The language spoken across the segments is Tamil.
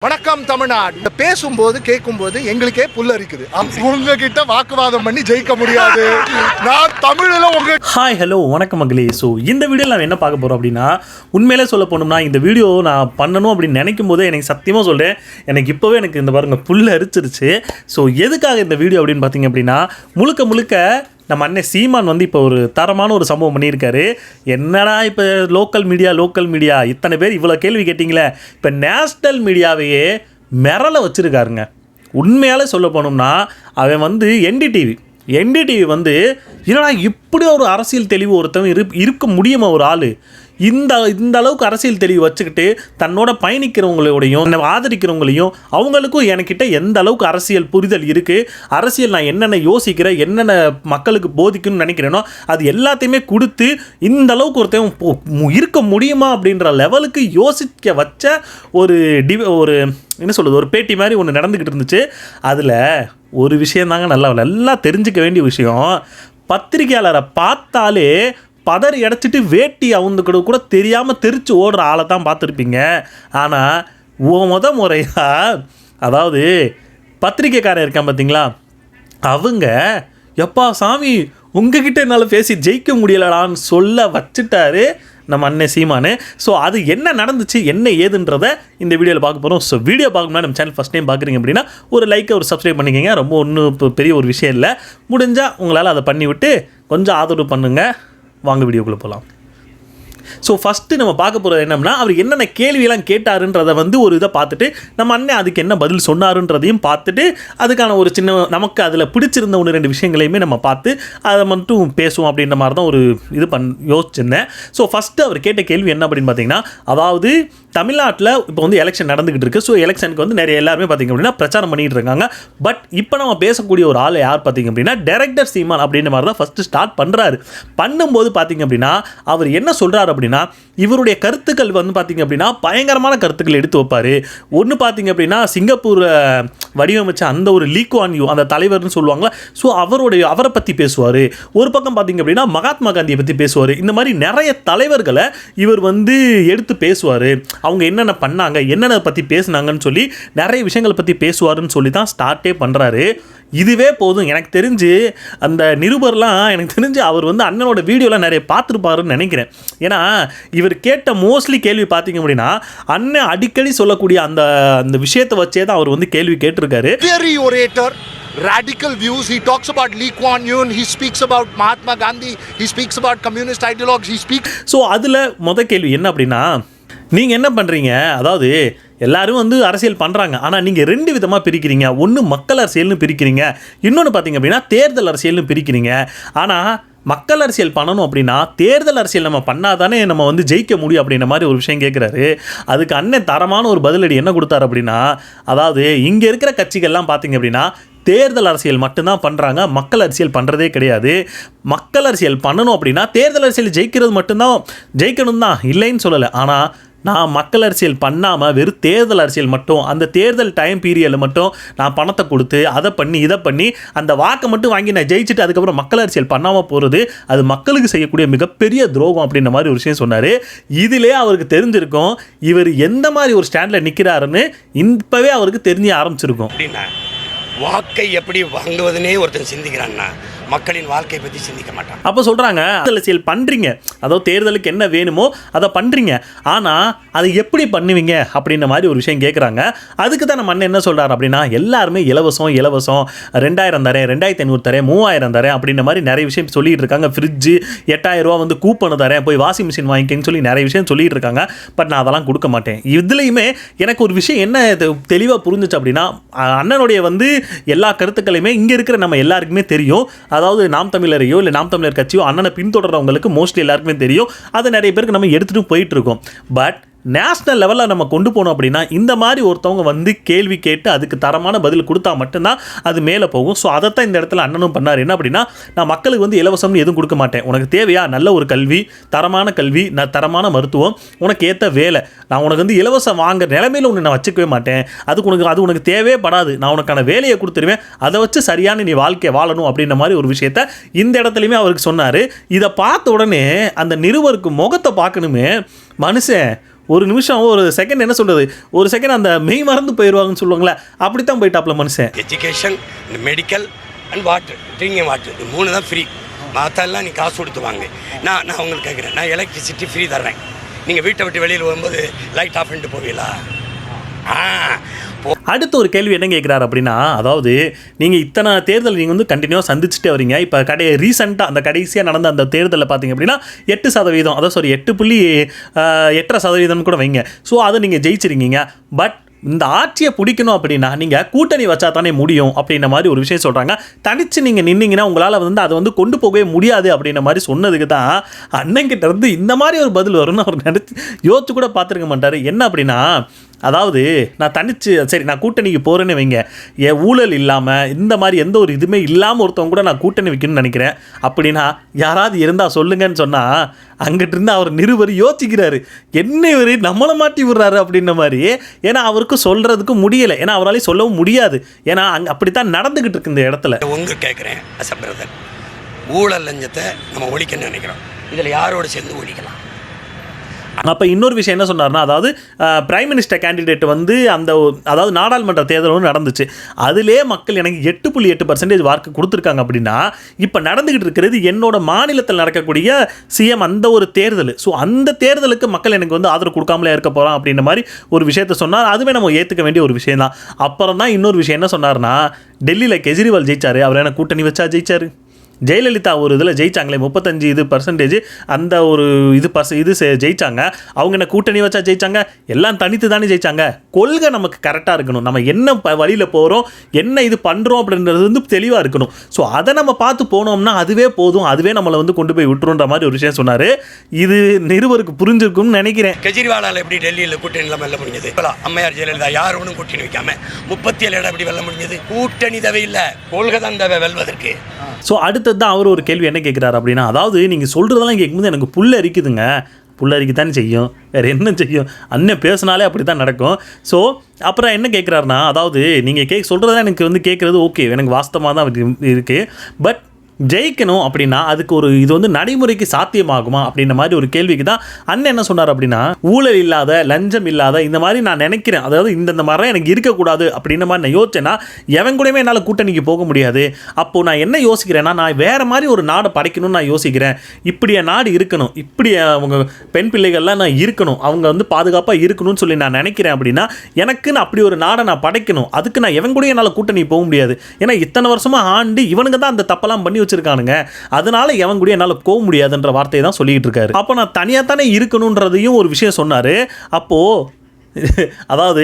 வணக்கம் தமிழ்நாடு பேசும்போது கேட்கும்போது எங்களுக்கே புல்லரிக்குது. உங்ககிட்ட வாக்குவாதம் பண்ணி ஜெயிக்க முடியாது. நான் தமிழில் ஹாய் ஹலோ வணக்கம் மகளே. ஸோ இந்த வீடியோவில் நான் என்ன பார்க்க போகிறோம் அப்படின்னா, உண்மையிலே சொல்ல போனோம்னா இந்த வீடியோ நான் பண்ணணும் அப்படின்னு நினைக்கும் போதே எனக்கு சத்தியமாக சொல்கிறேன், எனக்கு இப்போவே எனக்கு இந்த பாருங்க புல் அரிச்சிருச்சு. ஸோ எதுக்காக இந்த வீடியோ அப்படின்னு பார்த்தீங்க அப்படின்னா, முழுக்க நம்ம அண்ணன் சீமான் வந்து இப்போ ஒரு தரமான ஒரு சம்பவம் பண்ணியிருக்காரு. என்னடா இப்போ லோக்கல் மீடியா இத்தனை பேர் இவ்வளோ கேள்வி கேட்டிங்களே, இப்போ நேஷ்னல் மீடியாவையே மிரள வச்சுருக்காருங்க. உண்மையாலே சொல்ல போனோம்னா அவன் வந்து என்டிடிவி வந்து என்னடா இப்படி ஒரு அரசியல் தெளிவு ஒருத்தவன் இருக்க முடியுமா ஒரு ஆள், இந்த அளவுக்கு அரசியல் தெளிவு வச்சுக்கிட்டு தன்னோட பயணிக்கிறவங்களோடையும் ஆதரிக்கிறவங்களையும் அவங்களுக்கும் என்கிட்ட எந்த அளவுக்கு அரசியல் புரிதல் இருக்குது, அரசியல் நான் என்னென்ன யோசிக்கிறேன், என்னென்ன மக்களுக்கு போதிக்கணும்னு நினைக்கிறேனோ அது எல்லாத்தையுமே கொடுத்து இந்த அளவுக்கு ஒருத்தன் இருக்க முடியுமா அப்படின்ற லெவலுக்கு யோசிக்க வச்ச ஒரு என்ன சொல்கிறது, ஒரு பேட்டி மாதிரி ஒன்று நடந்துக்கிட்டு இருந்துச்சு. அதில் ஒரு விஷயம் தாங்க நல்லா தெரிஞ்சுக்க வேண்டிய விஷயம், பத்திரிகையாளரை பார்த்தாலே பதறி அடைச்சிட்டு வேட்டி அவந்துக்கிட்ட கூட தெரியாமல் தெரிச்சு ஓடுற ஆளை தான் பார்த்துருப்பீங்க. ஆனால் முறையாக அதாவது பத்திரிக்கைக்காரன் இருக்கான் பார்த்தீங்களா, அவங்க எப்பா சாமி உங்ககிட்ட என்னால் பேசி ஜெயிக்க முடியலடான்னு சொல்ல வச்சுட்டாரு நம்ம அண்ணன் சீமானு. ஸோ அது என்ன நடந்துச்சு என்ன ஏதுன்றதை இந்த வீடியோவில் பார்க்க போகிறோம். ஸோ வீடியோ பார்க்கணும்னா நம்ம சேனல் ஃபஸ்ட் டைம் பார்க்குறீங்க அப்படின்னா ஒரு லைக்கை ஒரு சப்ஸ்கிரைப் பண்ணிக்கோங்க. ரொம்ப ஒன்றும் இப்போ பெரிய ஒரு விஷயம் இல்லை, முடிஞ்சால் உங்களால் அதை பண்ணிவிட்டு கொஞ்சம் ஆதரவு பண்ணுங்கள். வாங்க வீடியோக்குள்ளே போகலாம். ஸோ ஃபஸ்ட்டு நம்ம பார்க்க போகிறது என்னன்னா, அவர் என்னென்ன கேள்வியெல்லாம் கேட்டாருன்றதை வந்து ஒரு இதை பார்த்துட்டு நம்ம அண்ணன் அதுக்கு என்ன பதில் சொன்னாருன்றதையும் பார்த்துட்டு அதுக்கான ஒரு சின்ன நமக்கு அதில் பிடிச்சிருந்த ஒன்று ரெண்டு விஷயங்களையுமே நம்ம பார்த்து அதை மட்டும் பேசுவோம் அப்படின்ற மாதிரி தான் ஒரு இது யோசிச்சிருந்தேன். ஸோ ஃபஸ்ட்டு அவர் கேட்ட கேள்வி என்ன அப்படின்னு பார்த்தீங்கன்னா, அதாவது தமிழ்நாட்டில் இப்போ வந்து எலெக்ஷன் நடந்துக்கிட்டு இருக்குது. ஸோ எலெக்ஷனுக்கு வந்து நிறைய எல்லாருமே பார்த்திங்க அப்படின்னா பிரச்சாரம் பண்ணிகிட்டு இருக்காங்க. பட் இப்போ நம்ம பேசக்கூடிய ஒரு ஆள் யார் பார்த்திங்க அப்படின்னா, டைரக்டர் சீமான் அப்படின்ற மாதிரி தான் ஃபஸ்ட்டு ஸ்டார்ட் பண்ணும்போது பார்த்திங்க அப்படின்னா அவர் என்ன சொல்கிறார் அப்படின்னா, இவருடைய கருத்துக்கள் வந்து பார்த்திங்க அப்படின்னா பயங்கரமான கருத்துக்கள் எடுத்து வைப்பார். ஒன்று பார்த்திங்க அப்படின்னா, சிங்கப்பூர் வடிவமைச்ச அந்த ஒரு லீ குவான் யூ அந்த தலைவர்னு சொல்லுவாங்களா, ஸோ அவரை பற்றி பேசுவார். ஒரு பக்கம் பார்த்திங்க அப்படின்னா மகாத்மா காந்தியை பற்றி பேசுவார். இந்த மாதிரி நிறைய தலைவர்களை இவர் வந்து எடுத்து பேசுவார். அவங்க என்னென்ன பண்ணாங்க, என்னென்ன பற்றி பேசுனாங்கன்னு சொல்லி நிறைய விஷயங்களை பற்றி பேசுவாருன்னு சொல்லி தான் ஸ்டார்ட்டே பண்ணுறாரு. இதுவே போதும். எனக்கு தெரிஞ்சு அந்த நிருபர்லாம் எனக்கு தெரிஞ்சு அவர் வந்து அண்ணனோட வீடியோலாம் நிறைய பார்த்துருப்பாருன்னு நினைக்கிறேன். ஏன்னா இவர் கேட்ட மோஸ்ட்லி கேள்வி பார்த்தீங்க அப்படின்னா அண்ணன் அடிக்கடி சொல்லக்கூடிய அந்த விஷயத்தை வச்சே தான் அவர் வந்து கேள்வி கேட்டிருக்காரு. Radical views, he talks about Lee Kuan Yew, he speaks about Mahatma Gandhi, he speaks about communist ideologues, he speaks. So அதில் கேள்வி என்ன அப்படின்னா, நீங்கள் என்ன பண்ணுறீங்க, அதாவது எல்லாரும் வந்து அரசியல் பண்ணுறாங்க, ஆனால் நீங்கள் ரெண்டு விதமாக பிரிக்கிறீங்க. ஒன்று மக்கள் அரசியல்னு பிரிக்கிறீங்க, இன்னொன்று பார்த்தீங்க அப்படின்னா தேர்தல் அரசியல்னு பிரிக்கிறீங்க. ஆனால் மக்கள் அரசியல் பண்ணணும் அப்படின்னா தேர்தல் அரசியல் நம்ம பண்ணாதானே நம்ம வந்து ஜெயிக்க முடியும் அப்படின்ற மாதிரி ஒரு விஷயம் கேட்குறாரு. அதுக்கு அண்ணன் தரமான ஒரு பதிலடி என்ன கொடுத்தாரு அப்படின்னா, அதாவது இங்கே இருக்கிற கட்சிகள்லாம் பார்த்தீங்க அப்படின்னா தேர்தல் அரசியல் மட்டும்தான் பண்ணுறாங்க, மக்கள் அரசியல் பண்ணுறதே கிடையாது. மக்கள் அரசியல் பண்ணணும் அப்படின்னா தேர்தல் அரசியல் ஜெயிக்கிறது மட்டும்தான் ஜெயிக்கணும் தான், இல்லைன்னு சொல்லலை. ஆனால் நான் மக்கள் அரசியல் பண்ணாமல் வெறும் தேர்தல் அரசியல் மட்டும், அந்த தேர்தல் டைம் பீரியடில் மட்டும் நான் பணத்தை கொடுத்து அதை பண்ணி இதை பண்ணி அந்த வாக்கை மட்டும் வாங்கி நான் ஜெயிச்சுட்டு அதுக்கப்புறம் மக்கள் அரசியல் பண்ணாமல் போகிறது அது மக்களுக்கு செய்யக்கூடிய மிகப்பெரிய துரோகம் அப்படின்ற மாதிரி ஒரு விஷயம் சொன்னார். இதிலே அவருக்கு தெரிஞ்சிருக்கும் இவர் எந்த மாதிரி ஒரு ஸ்டாண்டில் நிற்கிறாருன்னு இப்போவே அவருக்கு தெரிய ஆரம்பிச்சிருக்கும். அப்படின்னா வாக்கை எப்படி வாங்குவதுனே ஒருத்தன் சிந்திக்கிறான்னா மக்களின் வாழ்க்கையை பற்றி சிந்திக்க மாட்டான். அப்போ சொல்கிறாங்க அரசியல் பண்ணுறீங்க, அதாவது தேர்தலுக்கு என்ன வேணுமோ அதை பண்ணுறீங்க, ஆனால் அதை எப்படி பண்ணுவீங்க அப்படின்ற மாதிரி ஒரு விஷயம் கேட்குறாங்க. அதுக்கு தான் நம்ம அண்ணன் என்ன சொல்கிறார் அப்படின்னா, எல்லாருமே இலவசம் 2000 தரேன், 2500 தரேன், 3000 தரேன் அப்படின்ற மாதிரி நிறைய விஷயம் சொல்லிகிட்டு இருக்காங்க. ஃப்ரிட்ஜு 8000 ரூபா வந்து கூப்பன் தரேன், போய் வாஷிங் மிஷின் வாங்கிக்கன்னு சொல்லி நிறைய விஷயம் சொல்லிகிட்டு இருக்காங்க. பட் நான் அதெல்லாம் கொடுக்க மாட்டேன். இதுலேயுமே எனக்கு ஒரு விஷயம் என்ன தெளிவாக புரிஞ்சிச்சு அப்படின்னா, அண்ணனுடைய வந்து எல்லா கருத்துக்களையுமே இங்கே இருக்கிற நம்ம எல்லாருக்குமே தெரியும். அதாவது நாம் தமிழரையோ இல்லை நாம் தமிழர் கட்சியோ அண்ணனை பின்தொடர்றவங்களுக்கு மோஸ்ட்லி எல்லாருக்குமே தெரியும். அது நிறைய பேருக்கு நம்ம எடுத்துகிட்டு போயிட்டு இருக்கோம். பட் நேஷ்னல் லெவலில் நம்ம கொண்டு போனோம் அப்படின்னா இந்த மாதிரி ஒருத்தவங்க வந்து கேள்வி கேட்டு அதுக்கு தரமான பதில் கொடுத்தா மட்டும்தான் அது மேலே போகும். ஸோ அதைத்தான் இந்த இடத்துல அண்ணனும் பண்ணார். என்ன அப்படின்னா, நான் மக்களுக்கு வந்து இலவசம்னு எதுவும் கொடுக்க மாட்டேன், உனக்கு தேவையா நல்ல ஒரு கல்வி, தரமான கல்வி, தரமான மருத்துவம், உனக்கு ஏற்ற வேலை, நான் உனக்கு வந்து இலவசம் வாங்குற நிலைமையில் ஒன்று நான் வச்சுக்கவே மாட்டேன். அது உனக்கு தேவைப்படாது, நான் உனக்கான வேலையை கொடுத்துருவேன், அதை வச்சு சரியான நீ வாழ்க்கையை வாழணும் அப்படின்ற மாதிரி ஒரு விஷயத்த இந்த இடத்துலையுமே அவருக்கு சொன்னார். இதை பார்த்த உடனே அந்த நிருபருக்கு முகத்தை பார்க்கணுமே, மனுஷன் ஒரு நிமிஷம் ஒரு செகண்ட் என்ன சொல்கிறது, ஒரு செகண்ட் அந்த மெய் மறந்து போயிடுவாங்கன்னு சொல்லுவாங்களே, அப்படி தான் போயிட்டாப்ல மனுஷன். Education, medical and water, drinking water, இது 3 தான் ஃப்ரீ. மற்றெல்லாம் நீ காசு கொடுத்து வாங்க. நான் உங்களுக்கு கேட்குறேன், நான் எலக்ட்ரிசிட்டி ஃப்ரீ தர்றேன். நீங்கள் வீட்டை விட்டு வெளியில் வரும்போது லைட் ஆஃப் பண்ணிட்டு போவீங்களா? அடுத்த ஒரு கேள்வி என்ன கேட்குறாரு அப்படின்னா, அதாவது நீங்கள் இத்தனை தேர்தல் நீங்கள் வந்து கண்டினியூவாக சந்திச்சுட்டே வரீங்க. இப்போ ரீசெண்டாக அந்த கடைசியாக நடந்த அந்த தேர்தலில் பார்த்தீங்க அப்படின்னா 8%, அதாவது சாரி 8.8% கூட வைங்க. ஸோ அதை நீங்கள் ஜெயிச்சிருக்கீங்க. பட் இந்த ஆட்சியை பிடிக்கணும் அப்படின்னா நீங்கள் கூட்டணி வச்சா தானே முடியும் அப்படின்ற மாதிரி ஒரு விஷயம் சொல்கிறாங்க. தனித்து நீங்கள் நின்னீங்கன்னா உங்களால் வந்து அதை வந்து கொண்டு போகவே முடியாது அப்படின்ற மாதிரி சொன்னதுக்கு தான் அண்ணன்கிட்ட இருந்து இந்த மாதிரி ஒரு பதில் வரும்னு அவர் யோசிச்சு கூட பார்த்துருக்க மாட்டார். என்ன அப்படின்னா, அதாவது நான் தனிச்சு சரி நான் கூட்டணிக்கு போகிறேன்னு வைங்க, என் ஊழல் இல்லாமல் இந்த மாதிரி எந்த ஒரு இதுவுமே இல்லாமல் ஒருத்தவங்க கூட நான் கூட்டணி வைக்கணும்னு நினைக்கிறேன் அப்படின்னா யாராவது இருந்தால் சொல்லுங்கன்னு சொன்னால் அங்கிட்டு இருந்து அவர் நிருபர் யோசிக்கிறாரு, என்ன இவர் நம்மளை மாட்டி விடுறாரு அப்படின்ற மாதிரி. ஏன்னா அவருக்கு சொல்கிறதுக்கு முடியலை, ஏன்னா அவராலே சொல்லவும் முடியாது. ஏன்னா அங்கே அப்படித்தான் நடந்துக்கிட்டு இருக்கு இந்த இடத்துல. உங்களுக்கு கேட்குறேன் அஸ் அ பிரதர், ஊழல் லஞ்சத்தை நம்ம ஒழிக்கணும்னு நினைக்கிறோம். இதில் யாரோடு சேர்ந்து ஒழிக்கலாம்? அப்போ இன்னொரு விஷயம் என்ன சொன்னார்னா, அதாவது பிரைம் மினிஸ்டர் கேண்டிடேட் வந்து அதாவது நாடாளுமன்ற தேர்தல் ஒன்று நடந்துச்சு, அதிலே மக்கள் எனக்கு 8.8% வாக்கு கொடுத்துருக்காங்க அப்படின்னா, இப்போ நடந்துக்கிட்டு இருக்கிறது என்னோட மாநிலத்தில் நடக்கக்கூடிய சிஎம் அந்த ஒரு தேர்தல். ஸோ அந்த தேர்தலுக்கு மக்கள் எனக்கு வந்து ஆதரவு கொடுக்காமலே இருக்க போகிறான் அப்படின்ற மாதிரி ஒரு விஷயத்த சொன்னார். அதுவே நம்ம ஏற்றுக்க வேண்டிய ஒரு விஷயம் தான். அப்புறம் தான் இன்னொரு விஷயம் என்ன சொன்னார்னா, டெல்லியில் கெஜ்ரிவால் ஜெயிச்சார், அவர் என்ன கூட்டணி வச்சா ஜெயிச்சார்? ஜெயலலிதா ஒரு இதில் ஜெயிச்சாங்களே 35% அந்த ஒரு இது ஜெயிச்சாங்க. அவங்க என்ன கூட்டணி வச்சா ஜெயிச்சாங்க? எல்லாம் தனித்து தானே ஜெயிச்சாங்க. கொள்கை நமக்கு கரெக்டாக இருக்கணும், நம்ம என்ன வழியில் போகிறோம், என்ன இது பண்ணுறோம் அப்படின்றது வந்து தெளிவாக இருக்கணும். ஸோ அதை நம்ம பார்த்து போனோம்னா அதுவே போதும், அதுவே நம்மளை வந்து கொண்டு போய் விட்டுருன்ற மாதிரி ஒரு விஷயம் சொன்னார். இது நிருபருக்கு புரிஞ்சிருக்கும்னு நினைக்கிறேன். கெஜ்ரிவாலால் எப்படி டெல்லியில் கூட்டணி இல்லாமல் வெல்ல முடிஞ்சது? அம்மையார் ஜெயலலிதா யார் ஒன்றும் கூட்டணி வைக்காம 37 இடம் எப்படி வெல்ல முடிஞ்சது? கூட்டணி தேவை இல்லை, கொள்கை தான் தேவை வெல்வதற்கு. ஸோ அடுத்தது தான் அவர் ஒரு கேள்வி என்ன கேட்குறாரு அப்படின்னா, அதாவது நீங்கள் சொல்கிறதெல்லாம் கேட்கும்போது எனக்கு புல் அரிக்குதுங்க. புல் அரிக்கத்தானே செய்யும், வேறு என்ன செய்யும்? அண்ணன் பேசினாலே அப்படி தான் நடக்கும். ஸோ அப்புறம் என்ன கேட்குறாருன்னா, அதாவது நீங்கள் சொல்கிறதா எனக்கு வந்து கேட்குறது ஓகே, எனக்கு வாஸ்தவமாக தான் இருக்குது. பட் ஜெயிக்கணும் அப்படின்னா அதுக்கு ஒரு இது வந்து நடைமுறைக்கு சாத்தியமாகுமா அப்படின்ற மாதிரி ஒரு கேள்விக்கு தான் அண்ணன் என்ன சொன்னார் அப்படின்னா, ஊழல் இல்லாத, லஞ்சம் இல்லாத இந்த மாதிரி நான் நினைக்கிறேன், அதாவது இந்த மாதிரி எனக்கு இருக்கக்கூடாது அப்படின்ற மாதிரி நான் யோசிச்சேன்னா எவன் கூடவே என்னால் கூட்டணிக்கு போக முடியாது. அப்போது நான் என்ன யோசிக்கிறேன்னா, நான் வேறு மாதிரி ஒரு நாடை படைக்கணும்னு நான் யோசிக்கிறேன். இப்படி என் நாடு இருக்கணும், இப்படி அவங்க பெண் பிள்ளைகள்லாம் நான் இருக்கணும், அவங்க வந்து பாதுகாப்பாக இருக்கணும்னு சொல்லி நான் நினைக்கிறேன். அப்படின்னா எனக்குன்னு அப்படி ஒரு நாடை நான் படைக்கணும். அதுக்கு நான் எவன் கூட என்னால் கூட்டணி போக முடியாது. ஏன்னா இத்தனை வருஷமாக ஆண்டு இவனுங்க தான் அந்த தப்பெல்லாம் பண்ணி வச்சிருக்கானுங்க, அதனால எவன் கூட என்னால் போக முடியாதுன்ற வார்த்தையை தான் சொல்லிட்டு இருக்காரு. அப்போ நான் தனியாக தானே இருக்கணுன்றதையும் ஒரு விஷயம் சொன்னார். அப்போது அதாவது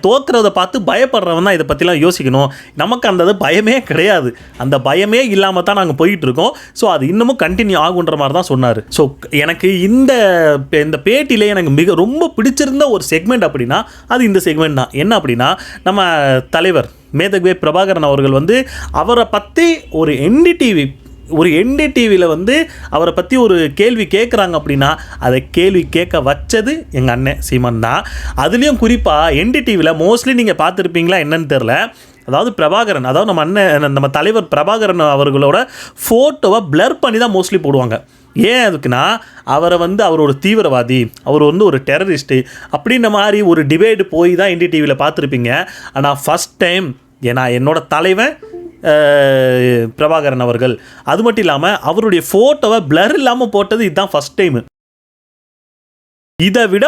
தோத்துறதை பார்த்து பயப்படுறவன் தான் இதை பற்றிலாம் யோசிக்கணும். நமக்கு அந்த பயமே கிடையாது, அந்த பயமே இல்லாமல் தான் நாங்கள் போயிட்டு இருக்கோம். ஸோ அது இன்னமும் கண்டினியூ ஆகுன்ற மாதிரி தான் சொன்னார். ஸோ எனக்கு இந்த பேட்டியிலே எனக்கு ரொம்ப பிடிச்சிருந்த ஒரு செக்மெண்ட் அப்படின்னா அது இந்த செக்மெண்ட் தான். என்ன அப்படின்னா, நம்ம தலைவர் மேதகு பிரபாகரன் அவர்கள் வந்து அவரை பற்றி ஒரு என்டிடிவியில் வந்து அவரை பற்றி ஒரு கேள்வி கேட்குறாங்க அப்படின்னா அதை கேள்வி கேட்க வச்சது எங்கள் அண்ணன் சீமான் தான். அதுலேயும் குறிப்பாக என்டிடிவியில் மோஸ்ட்லி நீங்கள் பார்த்துருப்பீங்களா என்னன்னு தெரில, அதாவது பிரபாகரன், அதாவது நம்ம தலைவர் பிரபாகரன் அவர்களோட ஃபோட்டோவை பிளர் பண்ணி தான் மோஸ்ட்லி போடுவாங்க. ஏன் அதுக்குன்னா, அவரை வந்து அவர் ஒரு தீவிரவாதி, அவர் வந்து ஒரு டெரரிஸ்ட்டு அப்படின்ற மாதிரி ஒரு டிபேட் போய் தான் என்டிடிவியில் பார்த்துருப்பீங்க. ஆனால் ஃபஸ்ட் டைம் என்னோட தலைவன் பிரபாகரன் அவர்கள், அது மட்டும் இல்லாமல் அவருடைய ஃபோட்டோவை பிளர் இல்லாமல் போட்டது இதுதான் ஃபஸ்ட் டைமு. இதை விட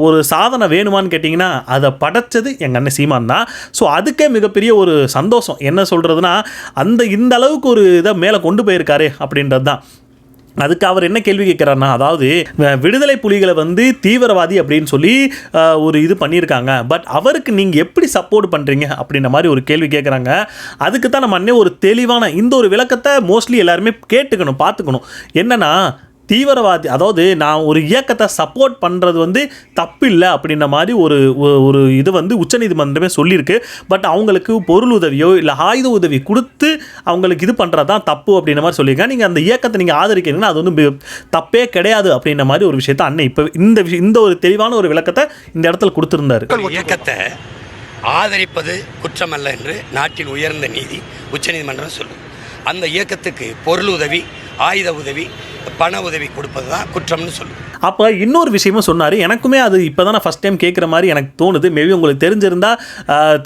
ஒரு சாதனை வேணுமான்னு கேட்டிங்கன்னா அதை படைச்சது எங்கள் அண்ணன் சீமான் தான். ஸோ அதுக்கே மிகப்பெரிய ஒரு சந்தோஷம். என்ன சொல்கிறதுனா, இந்த அளவுக்கு ஒரு இதை மேலே கொண்டு போயிருக்காரு அப்படின்றது தான். அதுக்கு அவர் என்ன கேள்வி கேட்குறாருன்னா, அதாவது விடுதலை புலிகளை வந்து தீவிரவாதி அப்படின்னு சொல்லி ஒரு இது பண்ணியிருக்காங்க, பட் அவருக்கு நீங்கள் எப்படி சப்போர்ட் பண்ணுறீங்க அப்படின்ற மாதிரி ஒரு கேள்வி கேட்குறாங்க. அதுக்கு தான் நம்ம அண்ணே ஒரு தெளிவான இந்த ஒரு விளக்கத்தை மோஸ்ட்லி எல்லாருமே கேட்டுக்கணும், பார்த்துக்கணும். என்னென்னா, தீவிரவாதி, அதாவது நான் ஒரு இயக்கத்தை சப்போர்ட் பண்ணுறது வந்து தப்பு இல்லை அப்படின்ற மாதிரி ஒரு இது வந்து உச்சநீதிமன்றமே சொல்லியிருக்கு. பட் அவங்களுக்கு பொருள் உதவியோ இல்லை ஆயுத உதவி கொடுத்து அவங்களுக்கு இது பண்ணுறது தான் தப்பு அப்படின்ற மாதிரி சொல்லியிருக்கேன். நீங்கள் அந்த இயக்கத்தை நீங்கள் ஆதரிக்கிறீங்கன்னா அது வந்து தப்பே கிடையாது அப்படின்ற மாதிரி ஒரு விஷயத்தை அண்ணன் இப்போ இந்த ஒரு தெளிவான ஒரு விளக்கத்தை இந்த இடத்துல கொடுத்துருந்தாரு. இயக்கத்தை ஆதரிப்பது குற்றமல்ல என்று நாட்டின் உயர்ந்த நீதி உச்சநீதிமன்றம் சொல்லும். அந்த இயக்கத்துக்கு பொருள் உதவி ஆயுத உதவி பண உதவி கொடுப்பது தான் குற்றம்னு சொல்லுவோம். அப்போ இன்னொரு விஷயமும் சொன்னார். எனக்குமே அது இப்போ தான் நான் ஃபஸ்ட் டைம் கேட்குற மாதிரி எனக்கு தோணுது. மேபி உங்களுக்கு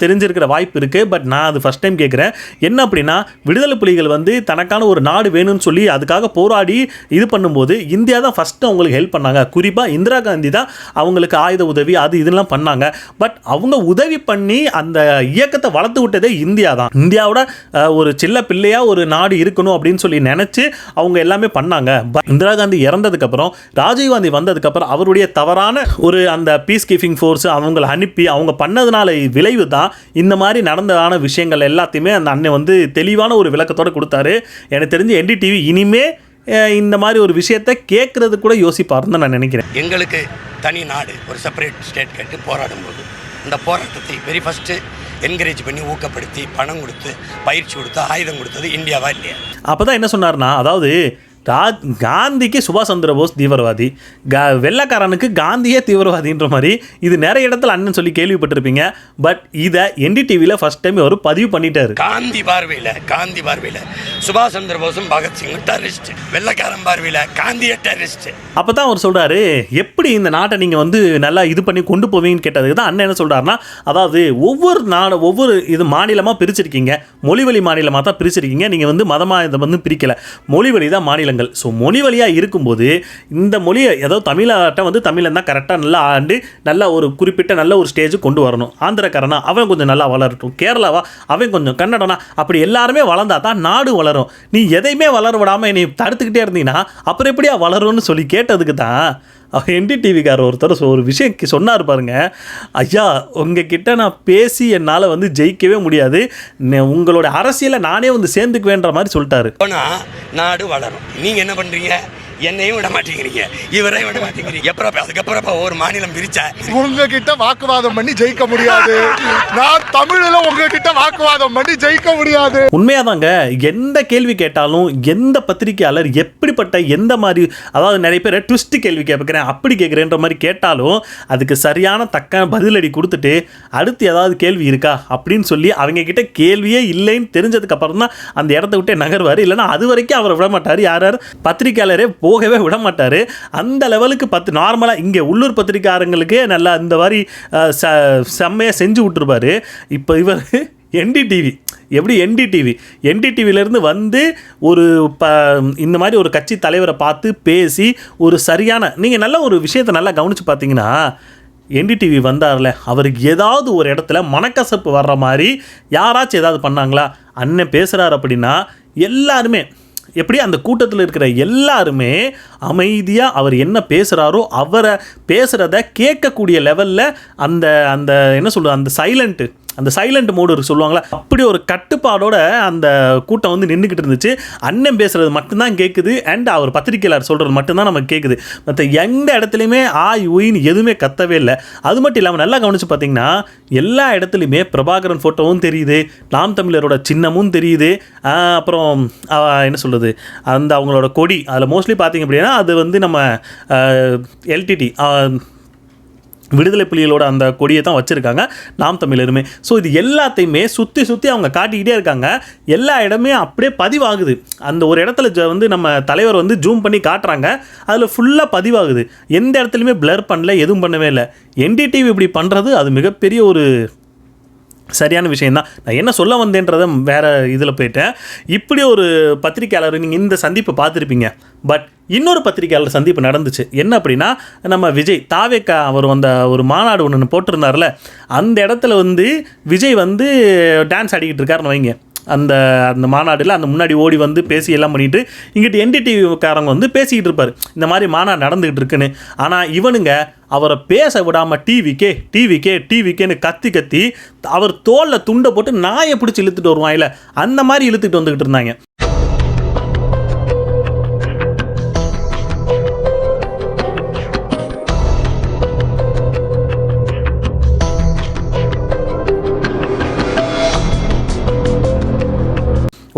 தெரிஞ்சிருக்கிற வாய்ப்பு இருக்குது. பட் நான் அது ஃபஸ்ட் டைம் கேட்குறேன். என்ன அப்படின்னா, விடுதலை புலிகள் வந்து தனக்கான ஒரு நாடு வேணும்னு சொல்லி அதுக்காக போராடி இது பண்ணும்போது இந்தியா தான் ஃபஸ்ட்டு அவங்களுக்கு ஹெல்ப் பண்ணாங்க. குறிப்பாக இந்திரா காந்தி தான் அவங்களுக்கு ஆயுத உதவி அது இதெல்லாம் பண்ணாங்க. பட் அவங்க உதவி பண்ணி அந்த இயக்கத்தை வளர்த்து விட்டதே இந்தியா தான். இந்தியாவோட ஒரு சின்ன பிள்ளையாக ஒரு நாடு இருக்கணும் அப்படின்னு சொல்லி நினச்சி அவங்க எல்லாமே பண்ணாங்க. இந்திரா காந்தி இறந்ததுக்கப்புறம் ராஜீவ்காந்தி வந்ததுக்கப்புறம் அவருடைய தவறான ஒரு அந்த பீஸ் கீப்பிங் ஃபோர்ஸ் அவங்களை அனுப்பி அவங்க பண்ணதுனால விளைவு தான் இந்த மாதிரி நடந்ததான விஷயங்கள் எல்லாத்தையுமே அந்த அண்ணன் வந்து தெளிவான ஒரு விளக்கத்தோடு கொடுத்தாரு. எனக்கு தெரிஞ்சு என்டிடிவி இனிமே இந்த மாதிரி ஒரு விஷயத்தை கேட்கறது கூட யோசிப்பாருன்னு நான் நினைக்கிறேன். எங்களுக்கு தனி நாடு ஒரு செப்பரேட் ஸ்டேட் கேட்டு போராடும்போது அந்த போராட்டத்தை வெரி ஃபஸ்ட்டு என்கரேஜ் பண்ணி ஊக்கப்படுத்தி பணம் கொடுத்து பயிற்சி கொடுத்து ஆயுதம் கொடுத்தது இந்தியாவா இல்லையா? அப்போ தான் என்ன சொன்னார்னா, அதாவது காந்திக்கு சுபாஷ் சந்திர போஸ் தீவிரவாதி, வெள்ளைக்காரனுக்கு காந்தியே தீவிரவாதின்ற மாதிரி இது நிறைய இடத்துல அண்ணன் சொல்லி கேள்விப்பட்டிருப்பீங்க. பட் இதை என்டிடிவியில் ஃபர்ஸ்ட் டைம் அவர் பதிவு பண்ணிட்டாரு. காந்தி பார்வையில் சுபாஷ் சந்திர போஸும் பகத்சிங்கும் டெரரிஸ்ட், வெள்ளைக்காரன் பார்வையில் காந்தியே டெரரிஸ்ட். அப்போ தான் அவர் சொல்கிறாரு, எப்படி இந்த நாட்டை நீங்கள் வந்து நல்லா இது பண்ணி கொண்டு போவீங்கன்னு கேட்டதுக்கு தான் அண்ணன் என்ன சொல்கிறாருன்னா, அதாவது ஒவ்வொரு இது மாநிலமாக பிரிச்சிருக்கீங்க, மொழிவழி மாநிலமாக தான் பிரிச்சிருக்கீங்க. நீங்கள் வந்து மதமாக இதை வந்து பிரிக்கலை, மொழிவழி தான் மாநிலங்கள். ஸோ மொழி வழியாக இருக்கும்போது இந்த மொழியை ஏதோ தமிழாட்டம் வந்து தமிழன் தான் கரெக்டாக நல்லா ஆண்டு நல்லா ஒரு குறிப்பிட்ட நல்ல ஒரு ஸ்டேஜுக்கு கொண்டு வரணும். ஆந்திரக்காரனா அவன் கொஞ்சம் நல்லா வளரட்டும், கேரளாவா அவன் கொஞ்சம், கன்னடனா அப்படி எல்லாருமே வளர்ந்தா தான் நாடு வளரும். நீ எதையுமே வளர விடாமல் நீ தடுத்துக்கிட்டே இருந்தீங்கன்னா அப்புறம் எப்படியா வளரும்னு சொல்லி கேட்டதுக்கு தான் என்டிடிவிக்காரர் ஒருத்தர் ஒரு விஷயம் சொன்னார் பாருங்க. ஐயா, உங்ககிட்ட நான் பேசி என்னால் வந்து ஜெயிக்கவே முடியாது, உங்களோட அரசியலை நானே வந்து சேர்ந்துக்குவேன்ற மாதிரி சொல்லிட்டாரு. ஆனால் நாடு வளரும். நீங்கள் என்ன பண்ணுறீங்க? என்னையும் விட மாட்டேங்கிறீங்க, இவரையும் விட மாட்டேங்கிறீங்க. அதுக்கப்புறம் ஒரு மாநிலம் பிரிச்சா உங்ககிட்ட வாக்குவாதம் பண்ணி ஜெயிக்க முடியாது. நான் தமிழில் உங்ககிட்ட வாக்குவாதம் பண்ணி ஜெயிக்க முடியாது. உண்மையாதாங்க. எந்த கேள்வி கேட்டாலும் எந்த பத்திரிகையாளர் எப்படிப்பட்ட எந்த மாதிரி, அதாவது நிறைய பேர் ட்விஸ்ட் கேள்வி கேட்குறேன் அப்படி கேட்குறேன்ற மாதிரி கேட்டாலும் அதுக்கு சரியான தக்க பதிலடி கொடுத்துட்டு அடுத்து ஏதாவது கேள்வி இருக்கா அப்படின்னு சொல்லி அவங்க கிட்ட கேள்வியே இல்லைன்னு தெரிஞ்சதுக்கு அப்புறம் தான் அந்த இடத்த விட்டே நகர்வார். இல்லைன்னா அது வரைக்கும் அவரை விட மாட்டார். யார் பத்திரிகையாளரே போகவே விட மாட்டார். அந்த லெவலுக்கு நார்மலாக இங்கே உள்ளூர் பத்திரிக்காரங்களுக்கே நல்லா இந்த மாதிரி செம்மையாக செஞ்சு விட்டுருப்பார். இப்போ இவர் என்டிடிவி எப்படி என்டிடிவிலேருந்து வந்து ஒரு இந்த மாதிரி ஒரு கட்சி தலைவரை பார்த்து பேசி ஒரு சரியான, நீங்கள் நல்ல ஒரு விஷயத்தை நல்லா கவனித்து பார்த்தீங்கன்னா, என்டிடிவி வந்தார்ல, அவருக்கு ஏதாவது ஒரு இடத்துல மனக்கசப்பு வர்ற மாதிரி யாராச்சும் ஏதாவது பண்ணாங்களா? அண்ணன் பேசுகிறார் அப்படின்னா எல்லாருமே எப்படி அந்த கூட்டத்தில் இருக்கிற எல்லாருமே அமைதியாக அவர் என்ன பேசுகிறாரோ அவரை பேசுகிறத கேட்கக்கூடிய லெவலில் அந்த அந்த என்ன சொல்கிறது அந்த சைலண்ட் மோடு சொல்லுவாங்களா, அப்படி ஒரு கட்டுப்பாடோட அந்த கூட்டம் வந்து நின்றுக்கிட்டு இருந்துச்சு. அண்ணன் பேசுகிறது மட்டும்தான் கேட்குது, அண்ட் அவர் பத்திரிகையாளர் சொல்கிறது மட்டும்தான் நமக்கு கேட்குது. மற்ற எந்த இடத்துலையுமே ஆய் ஊயின்னு எதுவுமே கத்தவே இல்லை. அது மட்டும் இல்லாமல் நல்லா கவனித்து பார்த்தீங்கன்னா எல்லா இடத்துலையுமே பிரபாகரன் ஃபோட்டோவும் தெரியுது, நாம் தமிழரோட சின்னமும் தெரியுது. அப்புறம் என்ன சொல்கிறது, அந்த அவங்களோட கொடி அதில் மோஸ்ட்லி பார்த்தீங்க அப்படின்னா அது வந்து நம்ம எல்டிடி விடுதலை புலிகளோட அந்த கொடியை தான் வச்சுருக்காங்க நாம் தமிழருமே. ஸோ இது எல்லாத்தையுமே சுற்றி அவங்க காட்டிக்கிட்டே இருக்காங்க. எல்லா இடமே அப்படியே பதிவாகுது. அந்த ஒரு இடத்துல வந்து நம்ம தலைவர் வந்து ஜூம் பண்ணி காட்டுறாங்க, அதில் ஃபுல்லாக பதிவாகுது. எந்த இடத்துலையுமே பிளர் பண்ணல, எதுவும் பண்ணவே இல்லை. என்டிடிவி இப்படி பண்ணுறது அது மிகப்பெரிய ஒரு சரியான விஷயந்தான். நான் என்ன சொல்ல வந்தேன்றதை வேறு இதில் போயிட்டேன். இப்படி ஒரு பத்திரிக்கையாளர் நீங்கள் இந்த சந்திப்பை பார்த்துருப்பீங்க. பட் இன்னொரு பத்திரிக்கையாளர் சந்திப்பு நடந்துச்சு. என்ன அப்படின்னா, நம்ம விஜய் தாவேக்கா அவர் வந்த ஒரு மாநாடு ஒன்று போட்டிருந்தார்ல, அந்த இடத்துல வந்து விஜய் வந்து டான்ஸ் ஆடிக்கிட்டு இருக்காருன்னு வைங்க. அந்த அந்த மாநாட்டில் அந்த முன்னாடி ஓடி வந்து பேசி எல்லாம் பண்ணிவிட்டு இங்கிட்டு என்டிடிவிக்காரங்க வந்து பேசிக்கிட்டு இருப்பார், இந்த மாதிரி மாநாடு நடந்துக்கிட்டு இருக்குன்னு. ஆனால் இவனுங்க அவரை பேச விடாமல் டிவிக்கேன்னு கத்தி அவர் தோளில் துண்டை போட்டு நாயை பிடிச்சி இழுத்துட்டு வருவான். இல்லை அந்த மாதிரி இழுத்துட்டு வந்துக்கிட்டு இருந்தாங்க.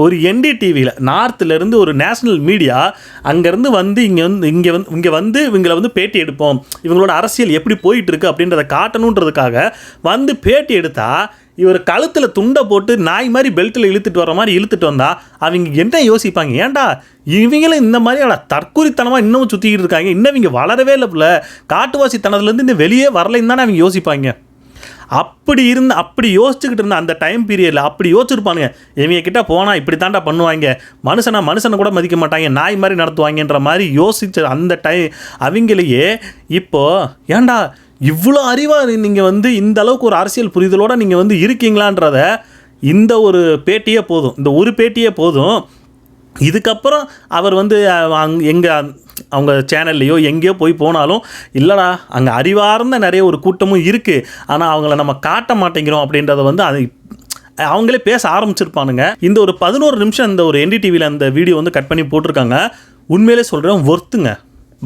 ஒரு NDTVயில் நார்த்துலேருந்து ஒரு நேஷ்னல் மீடியா அங்கேருந்து வந்து இங்கே வந்து இவங்களை வந்து பேட்டி எடுப்போம், இவங்களோட அரசியல் எப்படி போயிட்டுருக்கு அப்படின்றத காட்டணுன்றதுக்காக வந்து பேட்டி எடுத்தால் இவர் கழுத்தில் துண்டை போட்டு நாய் மாதிரி பெல்ட்டில் இழுத்துட்டு வர மாதிரி இழுத்துட்டு வந்தால் அவங்க என்ன யோசிப்பாங்க? ஏன்டா இவங்களும் இந்த மாதிரி தற்கொலைத்தனமாக இன்னமும் சுற்றிக்கிட்டு இருக்காங்க, இன்னும் இவங்க வளரவே இல்லை, காட்டுவாசித்தனத்துலேருந்து இன்னும் வெளியே வரலைன்னு தானே அவங்க யோசிப்பாங்க. அப்படி யோசிச்சுக்கிட்டு இருந்த அந்த டைம் பீரியடில் அப்படி யோசிச்சிருப்பானுங்க, இவங்க கிட்ட போனால் இப்படி தாண்டா பண்ணுவாங்க, மனுஷனை கூட மதிக்க மாட்டாங்க, நாய் மாதிரி நடத்துவாங்கன்ற மாதிரி யோசிச்ச அந்த அவங்களையே இப்போது ஏன்டா இவ்வளோ அறிவாக நீங்கள் வந்து இந்த அளவுக்கு ஒரு அரசியல் புரிதலோடு நீங்கள் வந்து இருக்கீங்களான்றத இந்த ஒரு பேட்டியே போதும், இந்த ஒரு பேட்டியே போதும். இதுக்கப்புறம் அவர் வந்து அவங்க சேனல்லையோ எங்கேயோ போனாலும் இல்லைடா அங்கே அறிவார்ந்த நிறைய ஒரு கூட்டமும் இருக்குது, ஆனால் அவங்கள நம்ம காட்ட மாட்டேங்கிறோம் அப்படின்றத வந்து அவங்களே பேச ஆரம்பிச்சிருப்பானுங்க. இந்த ஒரு 11 நிமிஷம் இந்த ஒரு NDTVயில் அந்த வீடியோ வந்து கட் பண்ணி போட்டிருக்காங்க. உண்மையிலே சொல்கிறேன், ஒர்த்துங்க,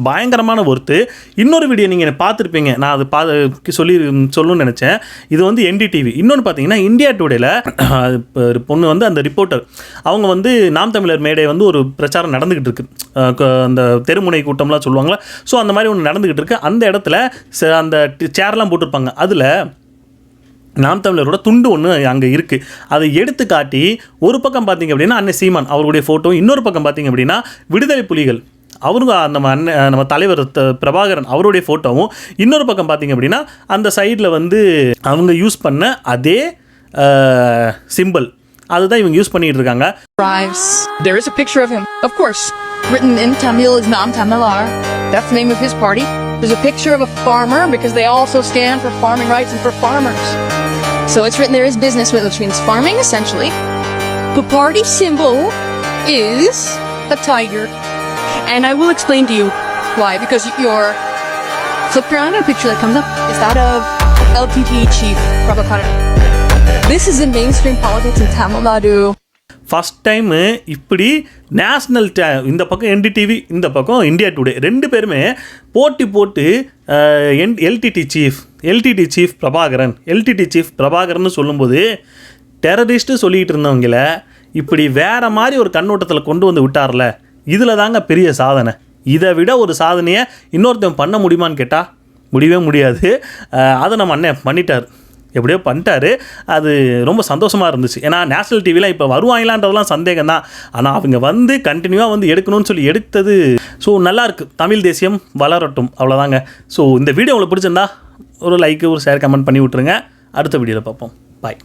பயங்கரமான ஒர்த்து. இன்னொரு வீடியோ நீங்கள் பார்த்துருப்பீங்க, நான் அது சொல்லணும்னு நினச்சேன். இது வந்து NDTV. இன்னொன்று பார்த்தீங்கன்னா இந்தியா டுடேல பொண்ணு வந்து அந்த ரிப்போர்ட்டர் அவங்க வந்து நாம் தமிழர் மேடை வந்து ஒரு பிரச்சாரம் நடந்துக்கிட்டு இருக்குது, அந்த தெருமுனை கூட்டம்லாம் சொல்லுவாங்களா, ஸோ அந்த மாதிரி ஒன்று நடந்துக்கிட்டு இருக்குது. அந்த இடத்துல அந்த சேர்லாம் போட்டிருப்பாங்க, அதில் நாம் தமிழரோட துண்டு ஒன்று அங்கே இருக்குது. அதை எடுத்து காட்டி ஒரு பக்கம் பார்த்திங்க அப்படின்னா அண்ணன் சீமான் அவருடைய ஃபோட்டோ, இன்னொரு பக்கம் பார்த்திங்க அப்படின்னா விடுதலை புலிகள் அவருங்க நம்ம தலைவர் பிரபாகரன் அவருடைய ஃபோட்டோவும், இன்னொரு பக்கம் பார்த்திங்க அப்படின்னா அந்த சைடில் வந்து அவங்க யூஸ் பண்ண அதே சிம்பிள் அதுதான் இவங்க யூஸ் பண்ணிட்டு இருக்காங்க. There is a picture of him, of course, written in Tamil is Nam Tamilar. That's the name of his party. There's a picture of a farmer because they also stand for farming rights and for farmers. So it's written there is business, which means farming essentially. The party symbol is a tiger. And I will explain to you why. Because you're flipped around and a picture that comes up is that of LTT chief Prabhakara. This is in mainstream politics in Tamil Nadu. First time இப்படி நேஷ்னல் இந்த பக்கம் NDTV, இந்த பக்கம் இந்தியா டுடே, ரெண்டு பேருமே போட்டு LTT சீஃப் பிரபாகரன் சொல்லும்போது டெரரிஸ்ட்டு சொல்லிகிட்டு இருந்தவங்கள இப்படி வேறு மாதிரி ஒரு கண்ணோட்டத்தில் கொண்டு வந்து விட்டார்ல, இதில் தாங்க பெரிய சாதனை. இதை விட ஒரு சாதனையை இன்னொருத்தன் பண்ண முடியுமான்னு கேட்டால் முடியவே முடியாது. அதை நம்ம அண்ணன் பண்ணிட்டார், எப்படியோ பண்ணிட்டாரு. அது ரொம்ப சந்தோஷமாக இருந்துச்சு. ஏன்னா நேஷ்னல் டிவியில் இப்போ வருவாங்களான்றதெல்லாம் சந்தேகம் தான், ஆனால் அவங்க வந்து கண்டினியூவாக வந்து எடுக்கணும்னு சொல்லி எடுத்தது. ஸோ நல்லாயிருக்கு, தமிழ் தேசியம் வளரட்டும், அவ்வளோதாங்க. ஸோ இந்த வீடியோ உங்களுக்கு பிடிச்சிருந்தா ஒரு லைக்கு, ஒரு ஷேர், கமெண்ட் பண்ணி விட்ருங்க. அடுத்த வீடியோவில் பார்ப்போம். பாய்.